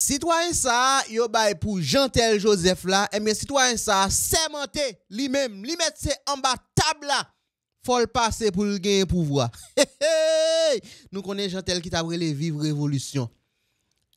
citoyen ça, yo bay pour Jean-Tel Joseph là, eh bien citoyen ça, sémenté lui-même, lui mettre c'est en bas table là. Faut le passer pour le gagner pouvoir. Nous connaissons Jean-Tel qui t'a brûlé vivre révolution.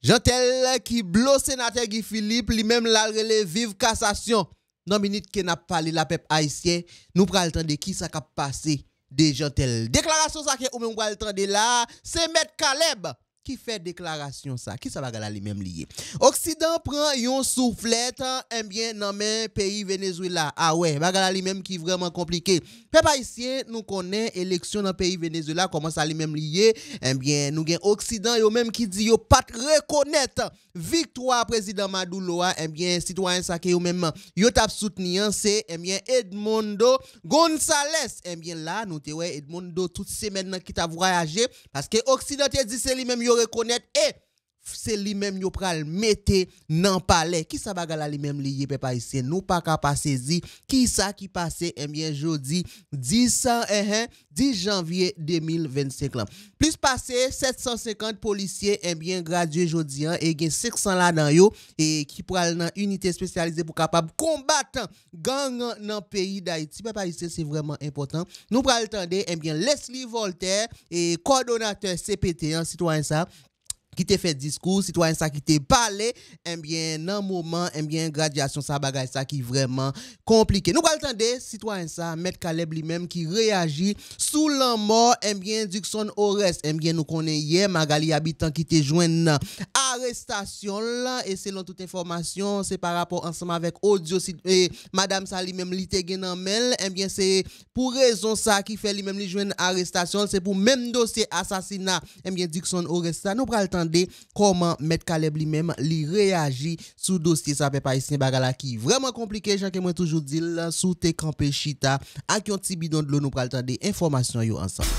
Jean-Tel qui bloque sénateur Guy Philippe, lui-même la relève vive cassation. Dans minute que n'a parlé la peuple haïtien, nous prenons le temps de qui ça a passé de Jean-Tel. Déclaration ça que ou même prenons le temps de là, c'est Maître Caleb qui fait déclaration ça. Qui ça va gala lui-même lié. Occident prend yon soufflette eh bien dans même pays Venezuela. Ah ouais, bagala lui-même qui vraiment compliqué. Peuple haïtien nous connaît élection dans pays Venezuela comment ça lui-même lié. Eh bien nous gen Occident yo même qui dit yo pas reconnaître victoire président Maduro eh bien citoyen ça que yo même yo t'a soutenir c'est eh bien Edmundo González. Eh bien là nous te ouais Edmundo toute semaine qui t'a voyagé parce que Occident te dit c'est lui-même yo reconnaître et c'est lui-même yo pral mette nan palais qui ça bagala lui-même lié peuple haïtien nous pas capable saisir qui ça qui passé eh bien jeudi 10 janvier 2025 là plus passé 750 policiers eh bien gradué jeudi et gen 500 là dans yo et qui pral dans unité spécialisée pour capable combattre gang dans pays d'Haïti peuple haïtien c'est vraiment important nous pral tendre eh bien Leslie Voltaire et coordonnateur CPT citoyen ça qui te fait discours citoyen ça qui te parlé eh bien dans moment eh bien graduation ça bagay ça qui vraiment compliqué nous allons entendre citoyen ça Maître Caleb lui-même qui réagit sous la mort eh bien Dixon Orest eh bien nous connaît hier Magali habitant qui te joindre arrestation là et selon toute information c'est par rapport ensemble avec audio et madame ça lui-même li te gen nan mel eh bien c'est pour raison ça qui fait lui-même li joindre arrestation c'est pour même dossier assassinat eh bien Dixon Orest ça nous pral comment Maître Caleb lui-même li réagit sous dossier ça peuple haïtien bagala qui vraiment compliqué Jean que moi toujours dit sous te campé chita ak yon ti bidon de l'eau nous pral tande information yo ensemble.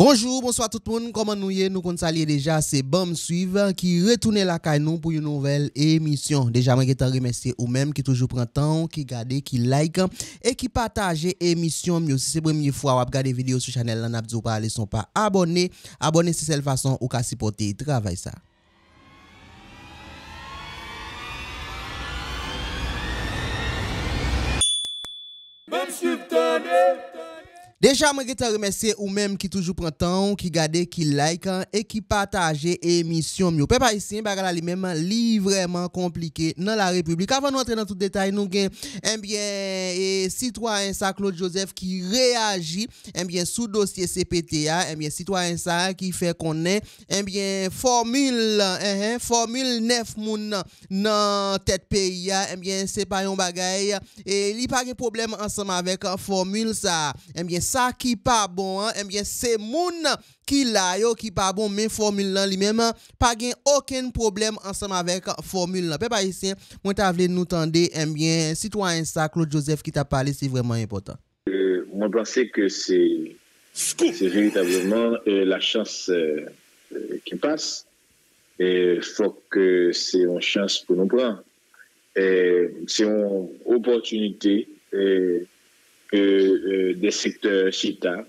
Bonjour, bonsoir tout le monde. Comment nous y est? Nous saluons déjà. C'est Bam Suivre qui retourne la caille nous pour une nouvelle émission. Déjà, moi, je te remercie ou même qui toujours prend temps, qui garde, qui like et qui partage l'émission. Mais aussi, c'est la première fois que vous regardez vidéo sur la chaîne, là, n'abdou pas, sont pas abonnés. Abonnez, c'est celle façon ou qu'à supporter travail ça. Bam Suivre, déjà, je te remercie ou même qui toujours prend temps, qui garde, qui like et qui partage l'émission. Peuple haïtien, bagala li même li vraiment compliqué dans la République. Avant d'entrer dans tout détail, nous avons eh bien citoyen ça Claude Joseph qui réagit eh bien sous dossier CPTA, eh bien citoyen ça qui fait connaître eh bien formule 9 moun dans tête pays eh bien c'est pas un bagay et li pas de problème ensemble avec formule ça eh bien ça qui pas bon eh bien c'est moun qui la yo qui pas bon mais formule là lui-même pas gain aucun problème ensemble avec formule là peuple haïtien moi t'a vle nous tendre eh bien citoyen ça Claude Joseph qui t'a parlé c'est vraiment important. Moi pensais que c'est véritablement la chance qui passe et faut que c'est une chance pour nous prendre c'est une opportunité des secteurs chita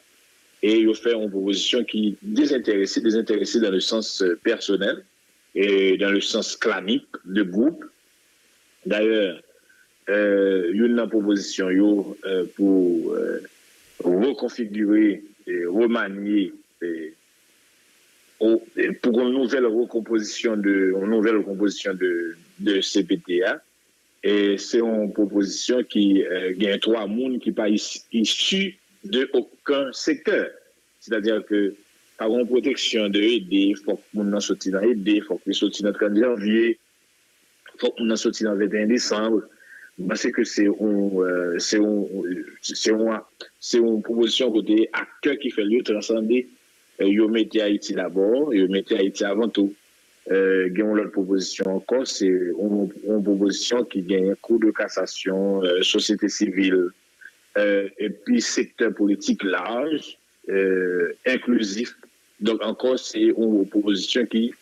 et il fait une proposition qui désintéressée dans le sens personnel et dans le sens clanique de groupe. D'ailleurs, une proposition pour reconfigurer et remanier pour une nouvelle recomposition de CPTA. Et c'est une proposition qui gagne 3 personnes qui pas issus de aucun secteur. C'est-à-dire que par une protection de aider, il faut que nous en sortions dans aider, il faut que nous sortions dans 30 janvier, il faut que nous en sortions dans 21 décembre. Parce que c'est une proposition côté acteur qui fait lieu transcender. Ils mettent Haïti d'abord, ils mettent Haïti avant tout. Gagnons l'autre proposition encore, c'est une proposition qui gagne cour de cassation, société civile, et puis secteur politique large, inclusif, Donc, encore, c'est une proposition qui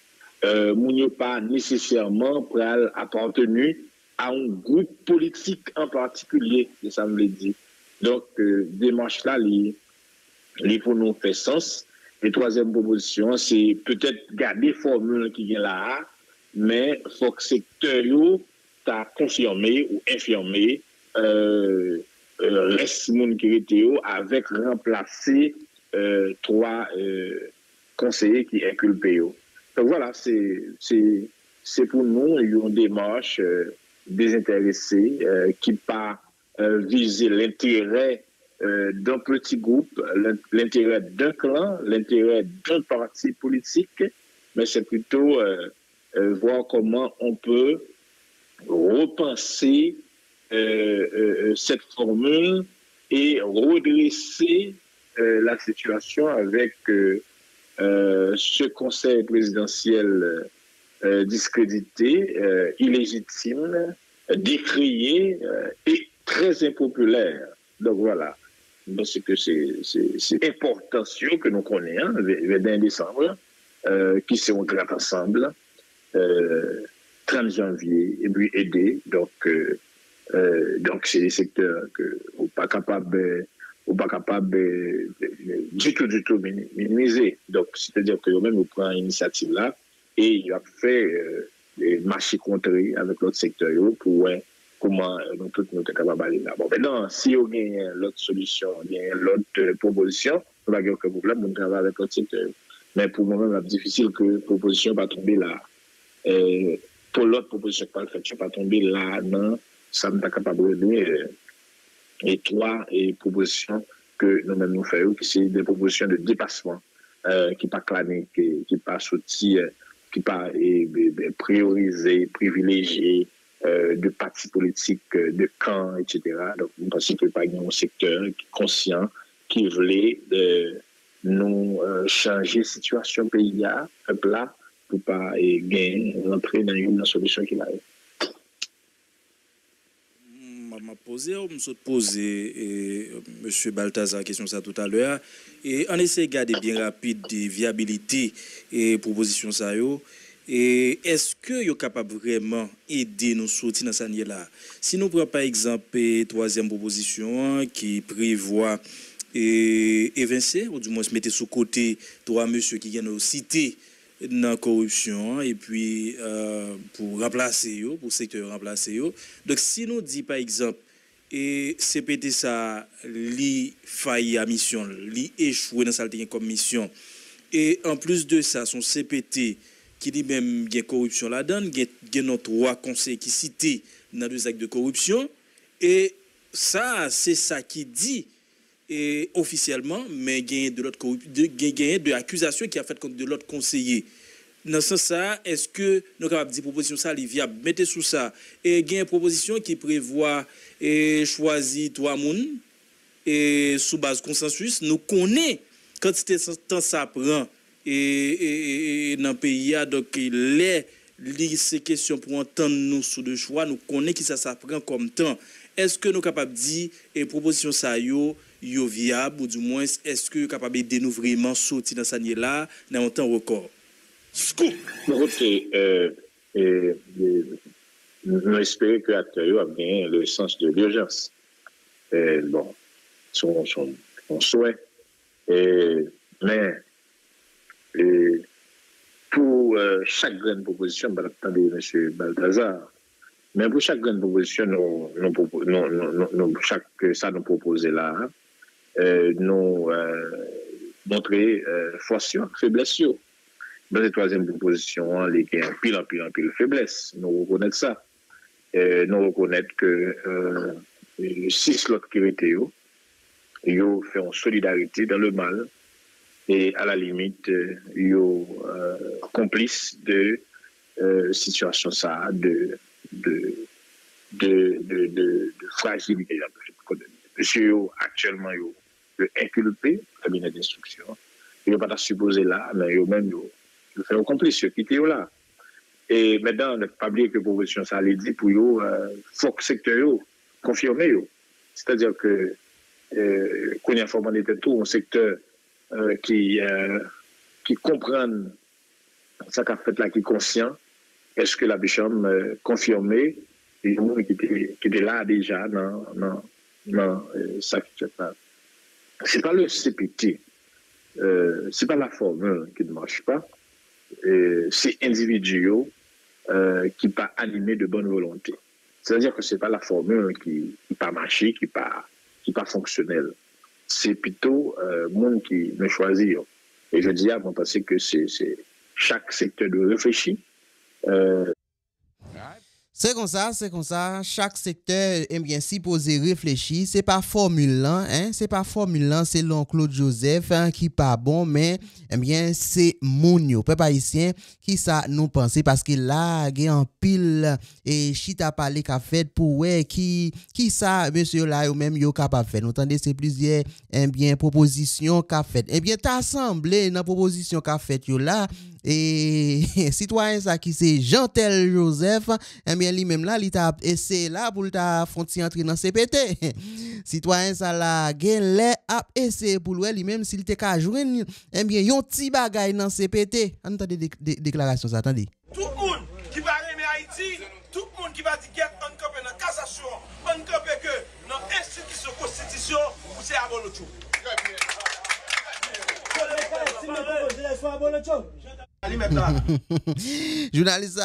n'est pas nécessairement appartenu à un groupe politique en particulier, ça me le dit. Donc, démarche là, les pour nous fait sens. Et troisième proposition, c'est peut-être garder formule qui vient là, mais il faut que le secteur t'a confirmé ou infirmé reste mon qui était avec remplacer trois conseillers qui inculpés. Donc voilà, c'est pour nous une démarche désintéressée qui pas viser l'intérêt d'un petit groupe, l'intérêt d'un clan, l'intérêt d'un parti politique, mais c'est plutôt voir comment on peut repenser cette formule et redresser la situation avec ce conseil présidentiel discrédité, illégitime, décrié et très impopulaire. Donc voilà. Parce que c'est important que nous connaissons, le 20 décembre, qui seront grand ensemble, 30 janvier, et puis aider. Donc c'est des secteurs que on pas capable du tout minimiser. Donc, c'est-à-dire que même on prend l'initiative là et il a fait des marchés contrés avec l'autre secteur pour voir comment nous tous nous sommes capables d'aller là. Bon, maintenant, si on a l'autre solution, l'autre proposition, on va dire que problème, on travaille avec l'autre secteur. Mais pour moi-même, c'est difficile que la proposition va tomber là. Pour l'autre proposition qui va le faire, je ne pas tomber là, non, ça ne pas capable de donner. Et trois propositions que nous-mêmes nous faisons, qui sont des propositions de dépassement, qui ne pas claner, qui ne pas sortir, qui ne pas prioriser, privilégier de partis politiques, de camps, etc. Donc, nous pensons que par exemple, un secteur qui est conscient, qui voulait nous changer la situation pays là, pour ne pas rentrer dans une solution qui arrive. M'a posé, me posé monsieur Balthazar question ça tout à l'heure et on essaie de garder bien rapide des viabilités et propositions ça yo et est-ce que yo capable vraiment aider nous sortir dans ça là si nous prend par exemple troisième proposition qui prévoit évincer ou du moins se mettre sous côté trois monsieur qui viennent citer dans la corruption et puis pour remplacer yo, pour secteur remplacer yo. Donc si nous dit par exemple et CPT ça li failli à mission, li échoué dans sa comme mission et en plus de ça son CPT qui dit même il y a corruption là-dedans, il y a notre trois conseils qui cités dans deux actes de corruption et ça c'est ça qui dit et officiellement, mais gain de l'autre de accusation qui a fait contre de l'autre conseiller. Dans ce sens, est-ce que nous avons dit proposition ça viable mettez sous ça et gain proposition qui prévoit et choisir trois moun et sous base consensus nous connaît quantité de temps ça prend et dans le pays donc les ces questions pour entendre nous sous de choix nous connaît qui ça prend comme temps. Est-ce que nous capable dire et proposition ça yo viable ou du moins est-ce que capable de nous vraiment sortir dans ça là dans un temps record scoop nous espérons que l'acteur a bien le sens de l'urgence bon son souhait mais pour chaque grande proposition attendez monsieur Balthazar. Mais pour chaque grande proposition, chaque ça nous proposer là, nous montrer force, faiblesse. Dans la troisième proposition, les gains pile en pile faiblesse. Nous reconnaître ça. Nous reconnaître que 6 l'autre qui étaient, ils fait en solidarité dans le mal et à la limite, ils complices de situation ça, de fragilité. Monsieur actuellement le inculpé cabinet d'instruction. Il n'est pas supposé là, mais il même il fait un complice qui était là. Et maintenant, on n'a pas oublié que proposition ça allait dire pour eux, faut que secteur confirmer. C'est-à-dire que qu'on y a formé tout un secteur qui qui comprennent ça qu'a fait là, qui est conscient, est-ce que la Chambre confirmé et le monde qui était là déjà dans ça qui fait là. C'est pas le CPT, c'est pas la formule qui ne marche pas, c'est individuel qui pas animé de bonne volonté. C'est-à-dire que c'est pas la formule qui pas marché, qui pas fonctionnelle. C'est plutôt monde qui me choisit. Et je dis à moi parce que c'est chaque secteur de réfléchir. C'est comme ça. Chaque secteur est bien supposé réfléchir. C'est pas formule là, hein? C'est pas formule là, c'est Claude Joseph hein, qui pas bon, mais eh bien c'est Mounio, peuple haïtien qui ça nous penser parce que là il y a un pile et chita parler qu'a fait pour ouais qui ça monsieur là ou même yo capable faire. Nous entendez c'est plusieurs eh bien propositions qu'a fait. Eh bien t'as assemblé dans proposition qu'a fait yo là et citoyen ça qui c'est Jean-Tel Joseph eh bien lui-même là il t'a essayé là pour ta frontière entrer dans CPT citoyen ça là gen les a essayé pour lui-même s'il te ka joindre eh bien yon petit bagay dans CPT entendez déclaration ça attendez tout le monde qui va aimer Haïti tout le monde qui va dire on camper dans cassation on camper que dans institution constitution ou c'est abolocho journaliste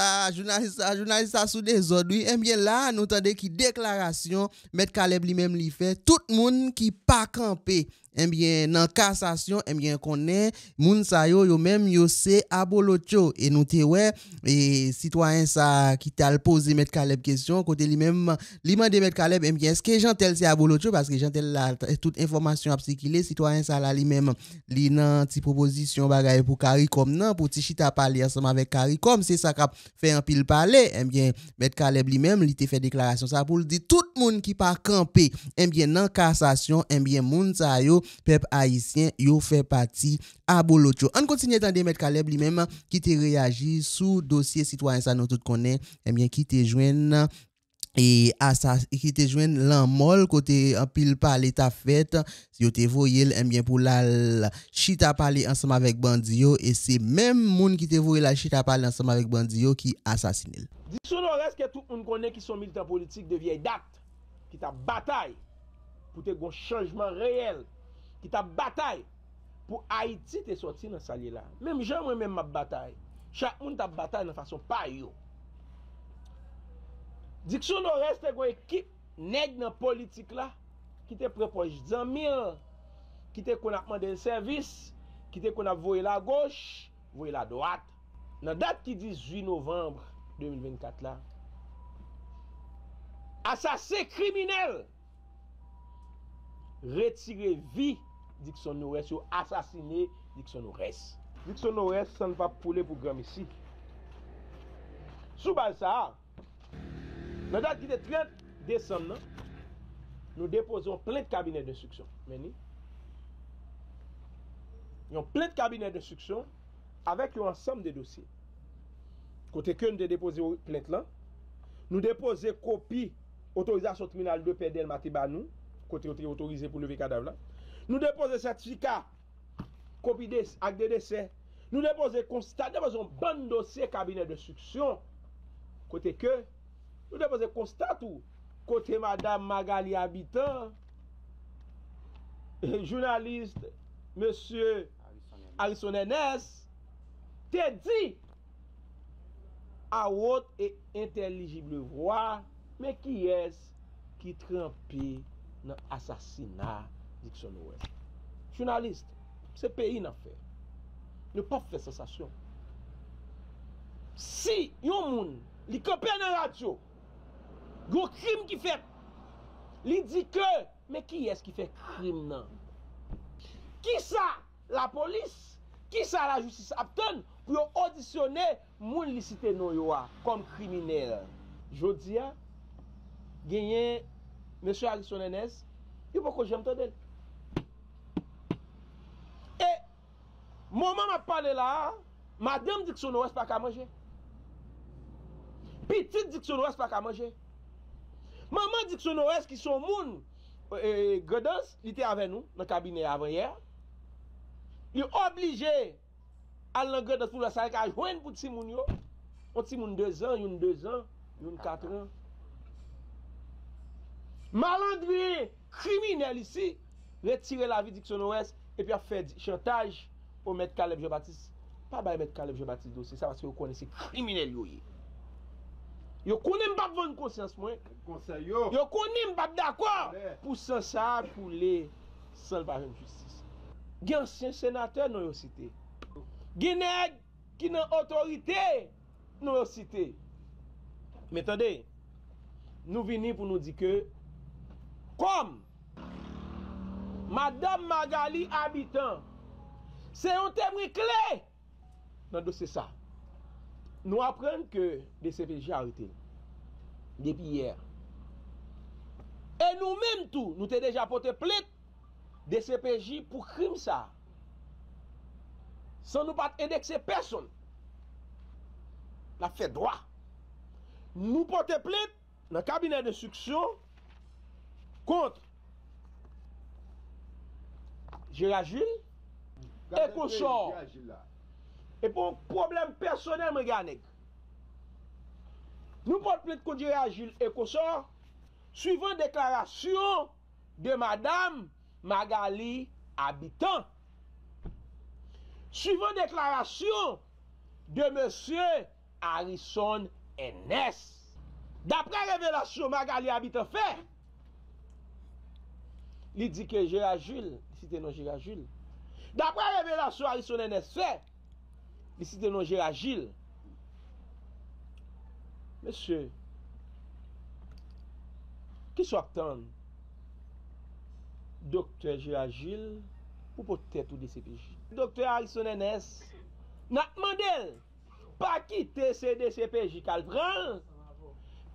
sous des ordres et bien là nous entendons qui déclaration Maître Caleb lui-même li fait tout monde qui pas camper eh bien dans cassation eh bien connaît moun sa yo même yo c'est abolocho et nous te ouais et citoyen ça qui t'a posé Maître Caleb question côté lui-même li mande Maître Caleb eh bien est-ce que Jean-Tel c'est abolocho parce que Jean-Tel là toute information a circuler citoyen ça là lui-même li nan ti proposition bagay pour CARICOM non pour ti chita parler ensemble avec CARICOM c'est ça qu'a fait un pile parler eh bien Maître Caleb lui-même il te fait déclaration ça pour dire tout monde qui pas camper eh bien dans cassation eh bien moun sa yo peuple haïtien yo fait partie abolocho. On continue d'entendre Maître Caleb lui-même qui te réagi sous dossier citoyen ça nous tout connaît eh bien qui te joindre et qui te joindre l'enmol côté en pile par l'état fait si yo te voyé eh bien pour la chita parler ensemble avec bandio et c'est même monde qui te voyé la chita parler ensemble avec bandio qui assassiné. Dixon reste que tout le monde connaît qui sont militants politiques de vieille date qui t'a bataille pour te un changement réel qui t'a bataille pour Haïti te sorti dans salier là. Même Jean moi même ma bataille. Chaque monde t'a bataille de façon pas yo. Dixon reste une équipe nèg dans politique là qui te propose Zamir qui te qu'on a demandé un service qui te qu'on a voyé la gauche, voyé la droite. Dans date qui 18 novembre 2024 là. Assassin criminel retirer vie Dixon Norès ou assassiné Dixon Norès. Dixon Norès ça ne va pas pouler pour gramme ici. Sous base ça, dans date qui est 30 décembre, nous déposons plein de cabinets d'instruction. Nous avons plein de cabinets d'instruction avec un ensemble de dossiers. Côté que nous déposons plainte là, nous déposons copie autorisation tribunal de Pedel Matibanou, côté autorisé pour lever cadavre là. Nous déposons certificat, copie acte de décès. Nous déposons constat, déposons bon dossier cabinet d'instruction. Côté que nous déposons constat tout. Côté Madame Magali Habitant, journaliste, Monsieur Harrison Enes, t'es dit à haute et intelligible voix, mais qui est-ce qui trempé dans l'assassinat Dixon Norès? Journaliste, ce pays n'a fait. Ne pas faire sensation. Si yon moun li campé dans la radio, gros crime qui fait, li dit que, mais qui est-ce qui fait crime nan? Qui ça la police? Qui ça la justice apton pour auditionner moun li cité non yo comme criminel? Jodi a gagné monsieur Harrison Enes, il faut que j'aime t'entendre. Et moment m'a parlé là, madame Dixon Norès pas qu'à manger. Petite Dixon Norès pas qu'à manger. Maman Dixon Norès qui sont moun Godance, il était avec nous dans le cabinet avant hier. Il est obligé al nan grandance pour ça ka joindre pour ti moun yo. On ti moun 2 ans, yon 2 ans, yon 4 ans. Malandré, criminel ici, retirer la vie Dickson Ouest et puis a fait chantage au maître Caleb Jean-Baptiste. Pas by maître Caleb Jean-Baptiste dossier, ça parce que vous connaissez criminel yo. Yo connaît pas bonne conscience moi. Conseil yo. Yo connaît pas d'accord pour ça pour les sans pas justice. Gen ancien sénateur non yo cité. Gen nèg qui nan autorité non yo cité. Mais attendez, nous venons pour nous dire que comme Madame Magali habitant, c'est un témoin clé dans le dossier ça. Nous apprenons que DCPJ a arrêté depuis hier. Et nous-mêmes tout, nous avons déjà porté plainte DCPJ pour crime ça. Sans nous pas indexer personne. La fait droit. Nous portons plainte dans le cabinet d'instruction contre Gérard Gilles et Consort. Et pour problème personnel, me gagne. Nous portons plainte contre Gérard Gilles et Consort suivant déclaration de Madame Magali Habitant. Suivant déclaration de Monsieur Harrison Ernest. D'après révélation Magali Habitant fait, il dit que Gérard Gilles, cité non Gérard Gilles. D'après révélation Harrison Ernest fait, il cité non Gérard Gilles. Monsieur, qui soit attend docteur Gérard Gilles pour peut-être ou DCPJ. Docteur Harrison Ernest n'a demandé pas quitter CDCPJ qu'elle prend.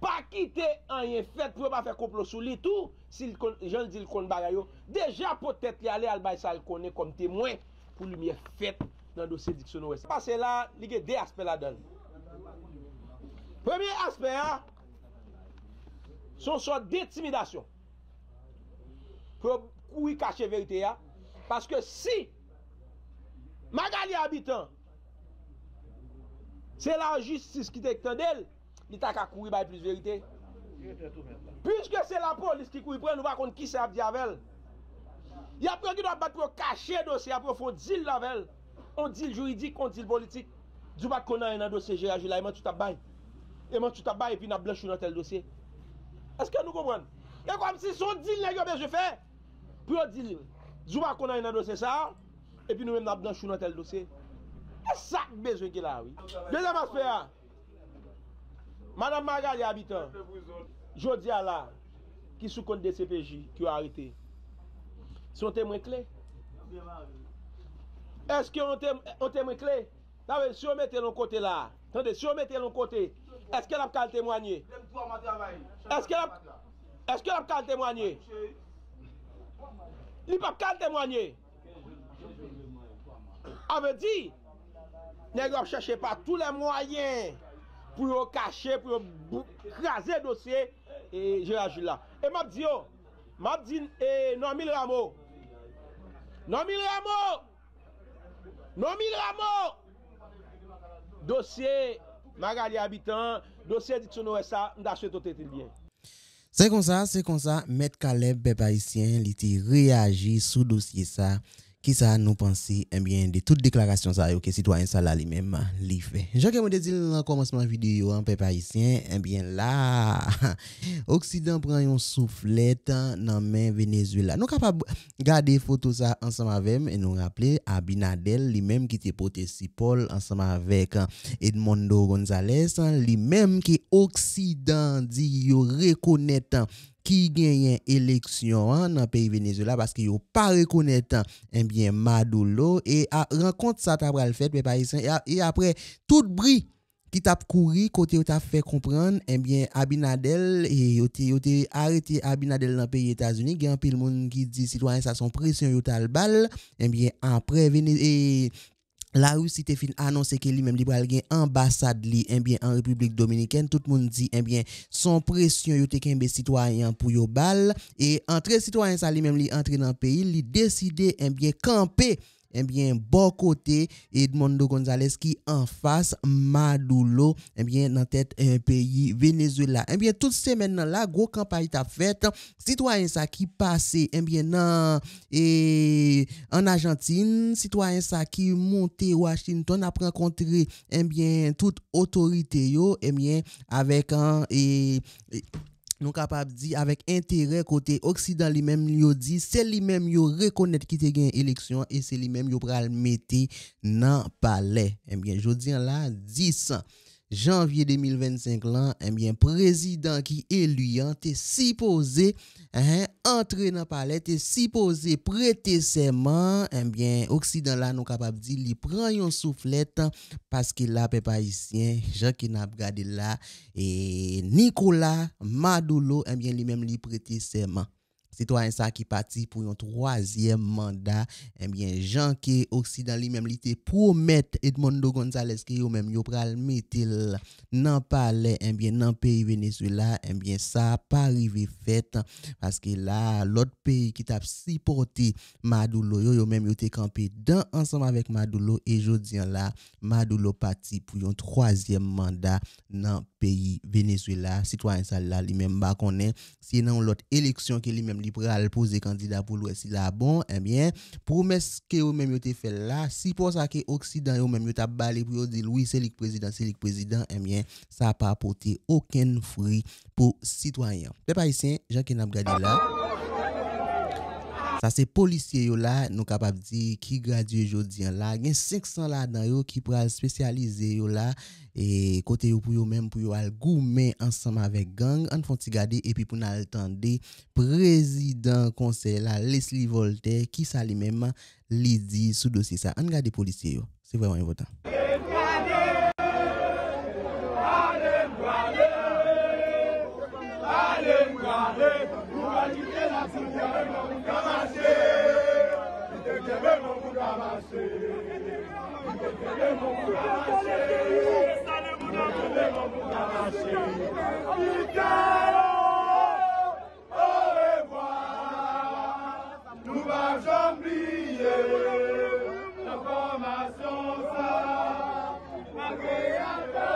Pas quitter rien fait pour pas faire complot sur lui tout si Jean dit le kon bagay yo déjà peut-être y aller al bay ça le connaît comme témoin pour lumière faite dans le dossier Dickson Ouest. Parce que là il y a deux aspects là-dedans. Premier aspect son sorte d'intimidation pour courir cacher vérité parce que si Magali habitant c'est la justice qui t'étend d'elle, il t'a qu'à courir par plus vérité. Puisque c'est la police qui courir, nous ne savons pas qui c'est avec elle. Il y a pris qui doit battre pour cacher le dossier, pour faire un deal avec elle. On deal juridique, on deal politique. Du bat qu'on a un dossier, j'ai agi là, et tu t'as et moi tu t'as et puis on a blanchi dans tel dossier. Est-ce que nous comprenons? Et comme si son deal n'est pas bien fait, pour deal. Du bat qu'on a un dossier ça, et puis nous-mêmes on a blanchi dans tel dossier. C'est ça besoin qu'il a, oui. Deuxième aspect, Madame Magali habitant, je dis à la, qui sous compte DCPJ, qui a arrêté, sont témoins clés. Est-ce qu'on témoin clé? Si on mettait l'autre côté là, attendez, si on mettait l'autre côté, est-ce qu'elle a qu'à témoigner? Est-ce qu'elle a qu'à témoigner? Il n'a pas qu'à témoigner. Ça veut dire, ne cherchez pas tous les moyens pour cacher, pour craser le dossier et j'ai agi là. Et m'a dit, Normil Rameau, dossier Magali habitant, dossier Dickson Ouest, m'da souhaité tout bien. C'est comme ça, Maître Caleb, peuple haïtien, il a réagi sous dossier ça. Qui ça nous penser bien de toute déclaration ça que citoyen ça là lui-même li fait. Jean que me dit dans commencement vidéo en peuple haïtien bien là Occident prend un soufflette dans main Venezuela. Nous capable garder photo ça ensemble avec et nous rappeler Abinadel lui-même qui était porté Paul ensemble avec Edmundo González lui-même qui Occident dit yo reconnaître qui gagne élection dans le pays Venezuela parce que yo pas reconnaître bien Maduro et à rencontre ça t'a le fait peuple haïtien et après tout bruit qui t'a couru côté t'a fait comprendre bien Abinadel et yo arrêté Abinadel dans le pays États-Unis il y a un pile monde qui dit citoyen ça son pression yo t'a le balle bien après et la Russie te fin annoncé que lui-même li pral gen ambassade li bien en République Dominicaine tout le monde dit bien son pression yo te kembe citoyen pour yo bal et entre citoyen ça lui-même li entre dans pays li décider bien camper eh bien bon côté Edmundo González qui en face Maduro eh bien dans tête un pays Venezuela. Eh bien toute semaine là gros campagne t'a fait citoyen ça qui passé eh bien en Argentine, citoyen ça qui monté Washington a rencontré eh bien toute autorité yo eh bien avec un nous capable dire avec intérêt côté occident lui-même yo dit c'est lui-même yo reconnaître qui te gagne élection et c'est lui-même yo pral mettre dans palais. Eh bien jodi là 10 janvier 2025 là eh bien président qui élu t'est supposé entrer dans palais t'est supposé prêter serment eh bien occident là nous capable dire li prend yon soufflette parce que là peuple haïtien Jean qui n'a regardé là et Nicolas Maduro eh bien lui-même li prêter serment. Citoyen ça qui parti pour un troisième mandat eh bien Jean qui occident lui-même li te promettre Edmundo González que yo même yo pral mettre dans palais eh bien dans pays Venezuela eh bien ça pas arrivé fait parce que là l'autre pays qui t'a supporté Maduro yo même yo te campé dans ensemble avec Maduro et jodi là Maduro parti pour un troisième mandat dans pays Venezuela. Citoyen ça là lui-même ba connaît si dans l'autre élection que lui-même li pral poser candidat pour l'ouest là bon eh bien promesse que yo même yo te fait là si pour ça que occident yo même yo t'a balé pour dire oui c'est le président eh bien ça pas apporté aucun fruit pour citoyen. Peuple haïtien Jean qui n'a regardé là ça c'est policier yo là nous capable dire qui gradué jodi là gen 500 là dedans yo qui pral spécialisé yo là et côté yo pour yo même pour yo al goumen ensemble avec gang on font ti garder et puis pour nous attendre président conseil là Leslie Voltaire qui ça lui même li dit sous dossier ça on garder policier yo c'est vraiment important. Nous va jamais oublier la formation ça, malgré un peu,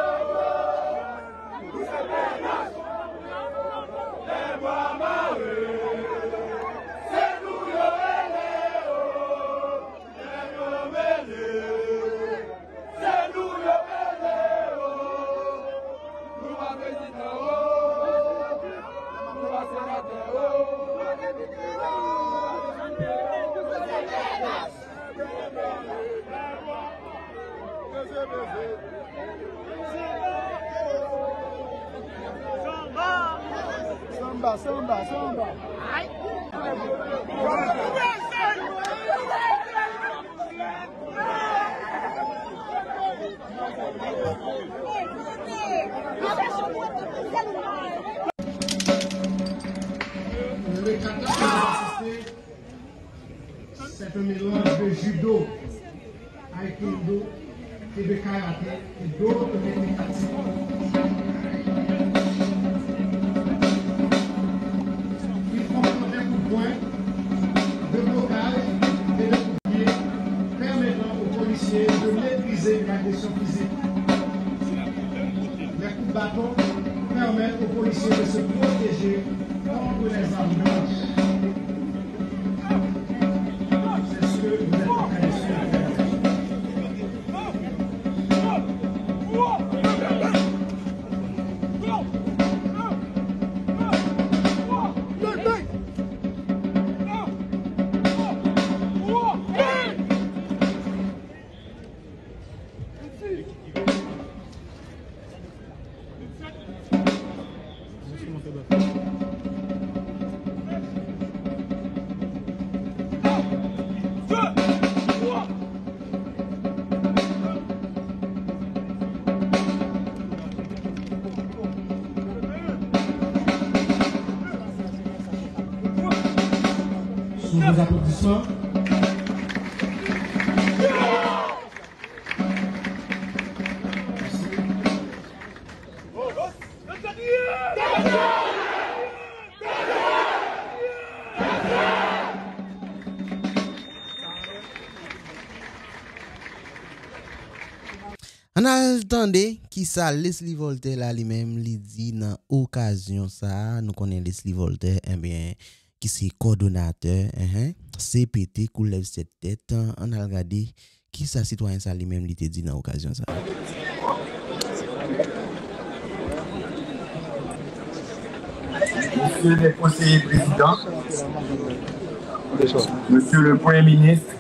nous sommes les bois marrés. C'est nous c'est nous nous va président, nous va sénateur. Samba. Le kata c'est un mélange de judo, aikido et de karaté et d'autres techniques. Il prend un coup de poing, de blocage et de coup de pied, permettant aux policiers de maîtriser l'agression physique. Les coups de bâton permettent aux policiers de se protéger contre les armes blanches. C'est ce que vous êtes en train de faire. Sous vos applaudissements. On a entendu qui ça Leslie Voltaire là lui-même lui dit dans occasion ça nous connaissons Leslie Voltaire bien qui c'est coordonnateur CPT qui lève cette tête on a regardé qui ça citoyen ça lui-même lui te dit dans occasion ça. Monsieur le conseiller président, Monsieur le Premier ministre,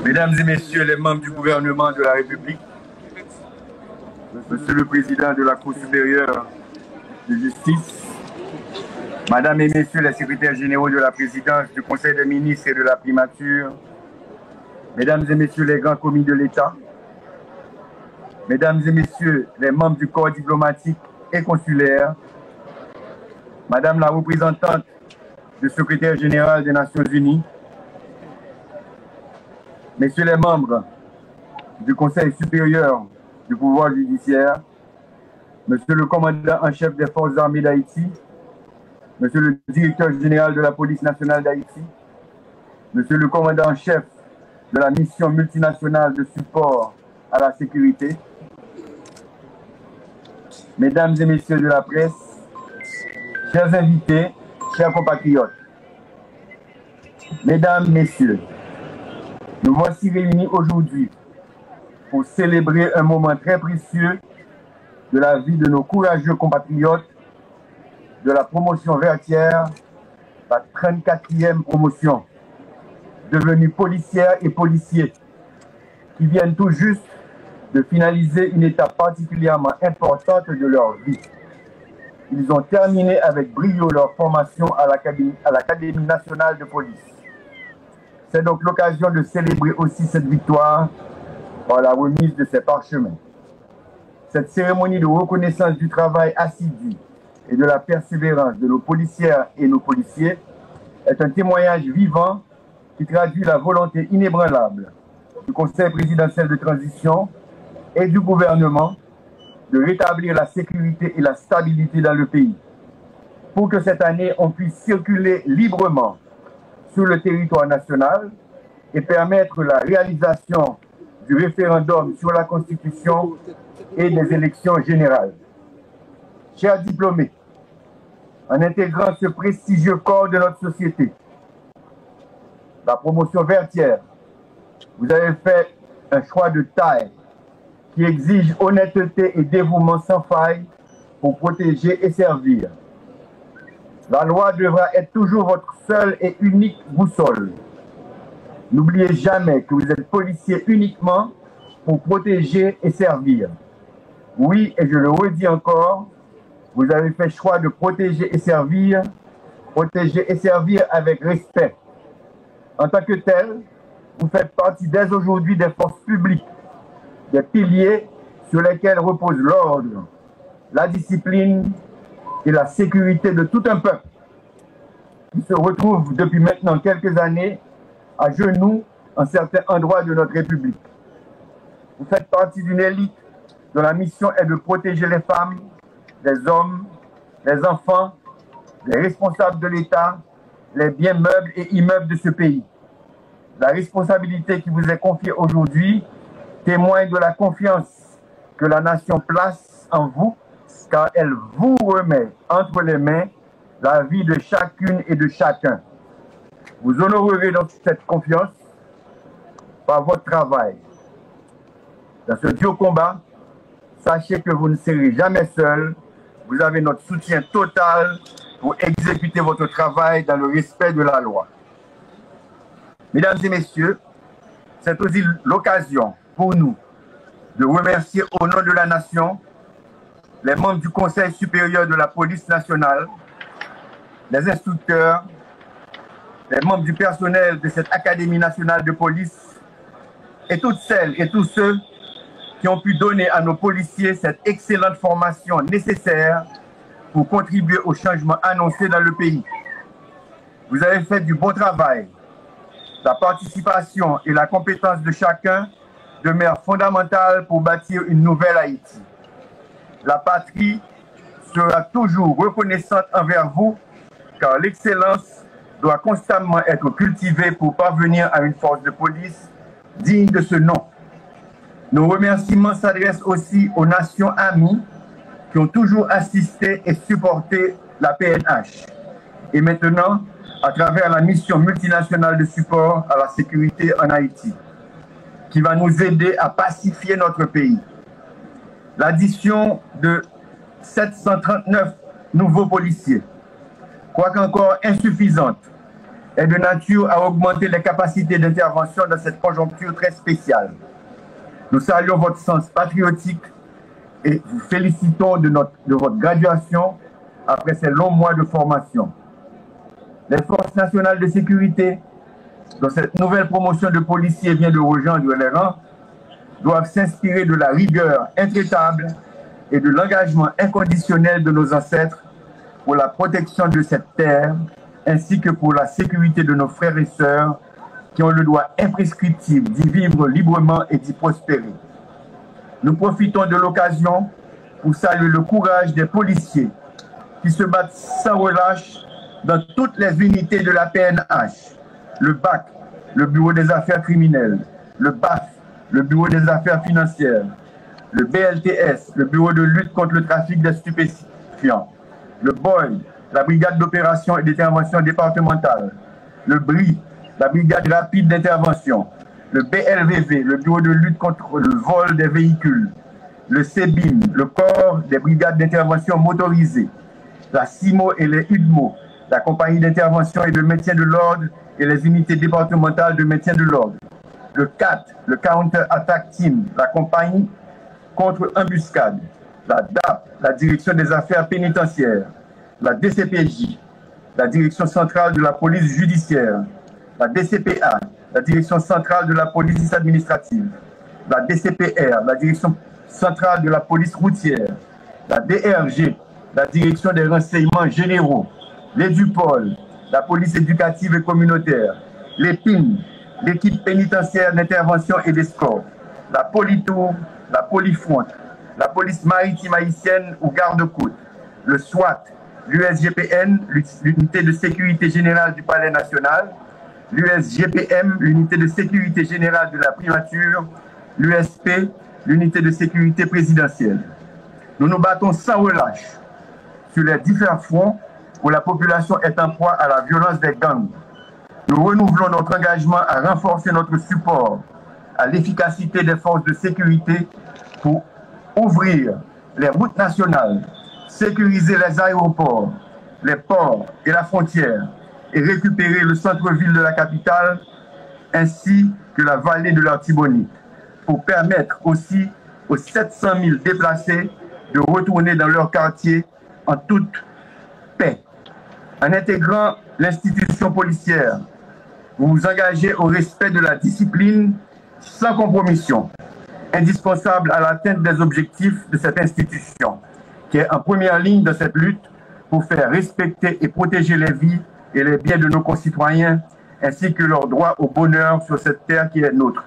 Mesdames et Messieurs les membres du gouvernement de la République, Monsieur le Président de la Cour supérieure de justice, Madame et Messieurs les secrétaires généraux de la présidence, du Conseil des ministres et de la primature, Mesdames et Messieurs les grands commis de l'État, Mesdames et Messieurs les membres du corps diplomatique et consulaire, Madame la représentante du secrétaire général des Nations Unies, Messieurs les membres du Conseil supérieur du pouvoir judiciaire, Monsieur le commandant en chef des forces armées d'Haïti, Monsieur le directeur général de la police nationale d'Haïti, Monsieur le commandant en chef de la mission multinationale de support à la sécurité, Mesdames et Messieurs de la presse, chers invités, chers compatriotes, Mesdames, Messieurs, nous voici réunis aujourd'hui pour célébrer un moment très précieux de la vie de nos courageux compatriotes de la promotion Vertière, la 34e promotion, devenus policières et policiers, qui viennent tout juste de finaliser une étape particulièrement importante de leur vie. Ils ont terminé avec brio leur formation à l'Académie nationale de police. C'est donc l'occasion de célébrer aussi cette victoire par la remise de ces parchemins. Cette cérémonie de reconnaissance du travail assidu et de la persévérance de nos policières et nos policiers est un témoignage vivant qui traduit la volonté inébranlable du Conseil présidentiel de transition et du gouvernement de rétablir la sécurité et la stabilité dans le pays, pour que cette année on puisse circuler librement sur le territoire national et permettre la réalisation du référendum sur la Constitution et des élections générales. Chers diplômés, en intégrant ce prestigieux corps de notre société, la promotion Vertière, vous avez fait un choix de taille qui exige honnêteté et dévouement sans faille pour protéger et servir. La loi devra être toujours votre seule et unique boussole. N'oubliez jamais que vous êtes policier uniquement pour protéger et servir. Oui, et je le redis encore, vous avez fait choix de protéger et servir avec respect. En tant que tel, vous faites partie dès aujourd'hui des forces publiques, des piliers sur lesquels repose l'ordre, la discipline et la sécurité de tout un peuple qui se retrouve depuis maintenant quelques années à genoux en certains endroits de notre République. Vous faites partie d'une élite dont la mission est de protéger les femmes, les hommes, les enfants, les responsables de l'État, les biens meubles et immeubles de ce pays. La responsabilité qui vous est confiée aujourd'hui témoigne de la confiance que la nation place en vous, car elle vous remet entre les mains la vie de chacune et de chacun. Vous honorerez donc cette confiance par votre travail. Dans ce dur combat, sachez que vous ne serez jamais seul. Vous avez notre soutien total pour exécuter votre travail dans le respect de la loi. Mesdames et messieurs, c'est aussi l'occasion pour nous de remercier au nom de la nation les membres du Conseil supérieur de la police nationale, les instructeurs, les membres du personnel de cette Académie nationale de police et toutes celles et tous ceux qui ont pu donner à nos policiers cette excellente formation nécessaire pour contribuer au changement annoncé dans le pays. Vous avez fait du bon travail. La participation et la compétence de chacun demeurent fondamentales pour bâtir une nouvelle Haïti. La patrie sera toujours reconnaissante envers vous, car l'excellence doit constamment être cultivée pour parvenir à une force de police digne de ce nom. Nos remerciements s'adressent aussi aux nations amies qui ont toujours assisté et supporté la PNH. Et maintenant, à travers la mission multinationale de support à la sécurité en Haïti, qui va nous aider à pacifier notre pays. L'addition de 739 nouveaux policiers, quoique encore insuffisante, est de nature à augmenter les capacités d'intervention dans cette conjoncture très spéciale. Nous saluons votre sens patriotique et vous félicitons de votre graduation après ces longs mois de formation. Les forces nationales de sécurité, dont cette nouvelle promotion de policiers vient de rejoindre les rangs, doivent s'inspirer de la rigueur intraitable et de l'engagement inconditionnel de nos ancêtres pour la protection de cette terre, ainsi que pour la sécurité de nos frères et sœurs qui ont le droit imprescriptible d'y vivre librement et d'y prospérer. Nous profitons de l'occasion pour saluer le courage des policiers qui se battent sans relâche dans toutes les unités de la PNH, le BAC, le Bureau des affaires criminelles, le BAF, le Bureau des affaires financières, le BLTS, le Bureau de lutte contre le trafic des stupéfiants, le BOI, la Brigade d'opération et d'intervention départementale, le BRI, la Brigade rapide d'intervention, le BLVV, le Bureau de lutte contre le vol des véhicules, le CEBIM, le Corps des brigades d'intervention motorisées, la CIMO et les UDMO, la Compagnie d'intervention et de maintien de l'ordre et les unités départementales de maintien de l'ordre, le CAT, le Counter Attack Team, la Compagnie contre embuscade, la DAP, la Direction des affaires pénitentiaires, la DCPJ, la Direction centrale de la police judiciaire, la DCPA, la Direction centrale de la police administrative, la DCPR, la Direction centrale de la police routière, la DRG, la Direction des renseignements généraux, l'EDUPOL, la police éducative et communautaire, l'EPIN, l'équipe pénitentiaire d'intervention et d'escorte, la Politour, la Polifront, la police maritime haïtienne ou garde-côte, le SWAT, l'USGPN, l'unité de sécurité générale du Palais national, l'USGPM, l'unité de sécurité générale de la primature, l'USP, l'unité de sécurité présidentielle. Nous nous battons sans relâche sur les différents fronts où la population est en proie à la violence des gangs. Nous renouvelons notre engagement à renforcer notre support à l'efficacité des forces de sécurité pour ouvrir les routes nationales, sécuriser les aéroports, les ports et la frontière et récupérer le centre-ville de la capitale ainsi que la vallée de l'Artibonite pour permettre aussi aux 700 000 déplacés de retourner dans leur quartier en toute paix. En intégrant l'institution policière, vous vous engagez au respect de la discipline sans compromission, indispensable à l'atteinte des objectifs de cette institution, qui est en première ligne de cette lutte pour faire respecter et protéger les vies et les biens de nos concitoyens, ainsi que leur droit au bonheur sur cette terre qui est nôtre.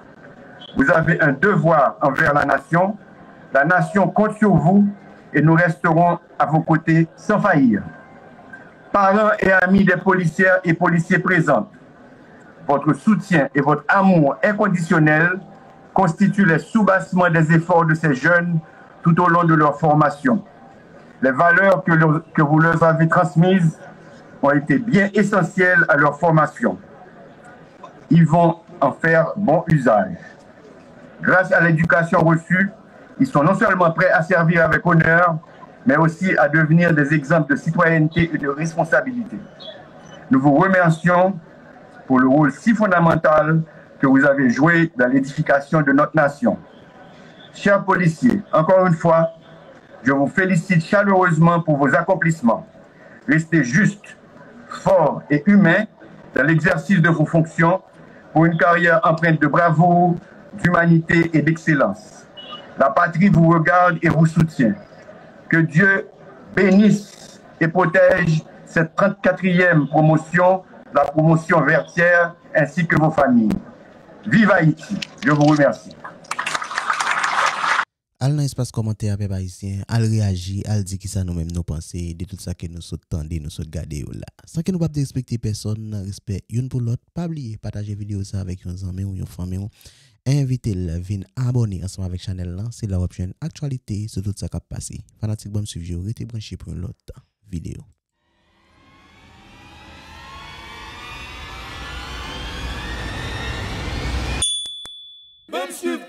Vous avez un devoir envers la nation compte sur vous et nous resterons à vos côtés sans faillir. Parents et amis des policières et policiers présents, votre soutien et votre amour inconditionnel constituent les soubassements des efforts de ces jeunes tout au long de leur formation. Les valeurs que vous leur avez transmises ont été bien essentielles à leur formation. Ils vont en faire bon usage. Grâce à l'éducation reçue, ils sont non seulement prêts à servir avec honneur, mais aussi à devenir des exemples de citoyenneté et de responsabilité. Nous vous remercions pour le rôle si fondamental que vous avez joué dans l'édification de notre nation. Chers policiers, encore une fois, je vous félicite chaleureusement pour vos accomplissements. Restez justes, forts et humains dans l'exercice de vos fonctions pour une carrière empreinte de bravoure, d'humanité et d'excellence. La patrie vous regarde et vous soutient. Que Dieu bénisse et protège cette 34e promotion, la promotion vertière, ainsi que vos familles. Vive Haïti! Je vous remercie. Al dans espace commentaire peuple haïtien, al réagir, al dit qui ça nous même nous penser de tout ça que nous entendons, nous regarder là. Sans que nous pas respecter personne, respect une pour l'autre, pas oublier partager vidéo ça avec un ami ou une famille. Invitez-le, venez abonner ensemble avec channel là, c'est la option actualité sur tout ça qui a passé. Fanatique bon suivre, restez branché pour une autre vidéo. Même suivre